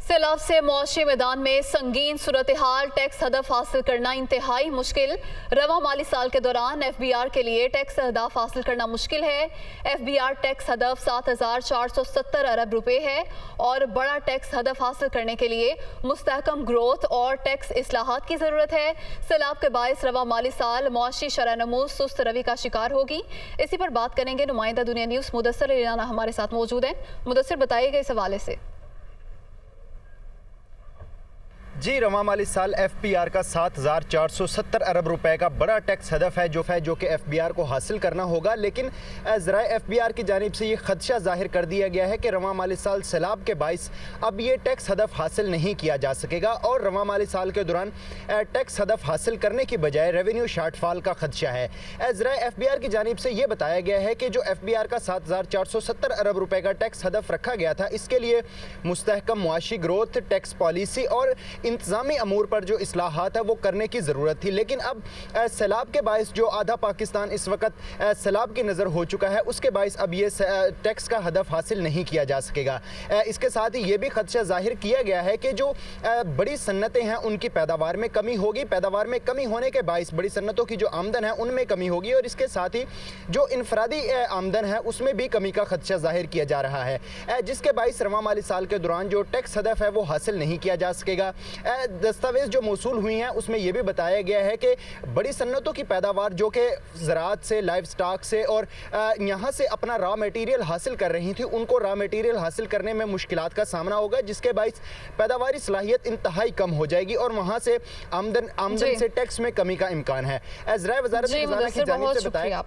सैलाब से मुआशी मैदान में संगीन सूरत हाल, टैक्स हदफ हासिल करना इंतहाई मुश्किल। रवा माली साल के दौरान FBR के लिए टैक्स हदफ हासिल करना मुश्किल है। FBR टैक्स हदफ 7,470 अरब रुपए है और बड़ा टैक्स हदफ हासिल करने के लिए मुस्तहकम ग्रोथ और टैक्स इस्लाहात की ज़रूरत है। सैलाब के बायस रवा माली साल मुआशी शरह-नमू सुस्त रवि का शिकार होगी। इसी पर बात करेंगे। नुमाइंदा दुनिया न्यूज़ मुदस्सिर इराना हमारे साथ मौजूद हैं। मुदस्सिर, बताइएगा इस हवाले से। जी, रवा माली साल FBR का 7,470 अरब रुपए का बड़ा टैक्स हदफ है जो कि FBR को हासिल करना होगा। लेकिन ज़राए FBR की जानिब से ये खदशा जाहिर कर दिया गया है कि रवा माली साल सैलाब के बाइस अब ये टैक्स हदफ हासिल नहीं किया जा सकेगा और रवा माली साल के दौरान टैक्स हदफ हासिल करने की बजाय रेवेन्यू शार्टफॉल का खदशा है। ज़राए FBR की जानिब से ये बताया गया है कि जो FBR का 7,470 अरब रुपए का टैक्स हदफ रखा गया था, इसके लिए मुस्तहकम मुआशी ग्रोथ, टैक्स पॉलिसी और इंतज़ामी अमूर पर जो इस्लाहात है वो करने की ज़रूरत थी। लेकिन अब सैलाब के बायस जो आधा पाकिस्तान इस वक्त सैलाब की नज़र हो चुका है, उसके बायस अब ये टैक्स का हदफ हासिल नहीं किया जा सकेगा। इसके साथ ही ये भी खदशा जाहिर किया गया है कि जो बड़ी सन्नतें हैं उनकी पैदावार में कमी होगी। पैदावार में कमी होने के बायस बड़ी सन्नतों की जो आमदन है उनमें कमी होगी और इसके साथ ही जो इनफरादी आमदन है उसमें भी कमी का खदशा जाहिर किया जा रहा है, जिसके बायस रवा माली साल के दौरान जो टैक्स हदफ है वो हासिल नहीं किया जा सकेगा। दस्तावेज जो मौसूल हुई हैं उसमें यह भी बताया गया है कि बड़ी सन्नतों की पैदावार जो कि ज़राअत से, लाइव स्टॉक से और यहाँ से अपना रॉ मटेरियल हासिल कर रही थी, उनको रॉ मटेरियल हासिल करने में मुश्किलात का सामना होगा, जिसके बायस पैदावारी सलाहियत इंतहाई कम हो जाएगी और वहाँ से आमदन से टैक्स में कमी का इम्कान है। ज़राए वज़ारत की जानिब से बताया।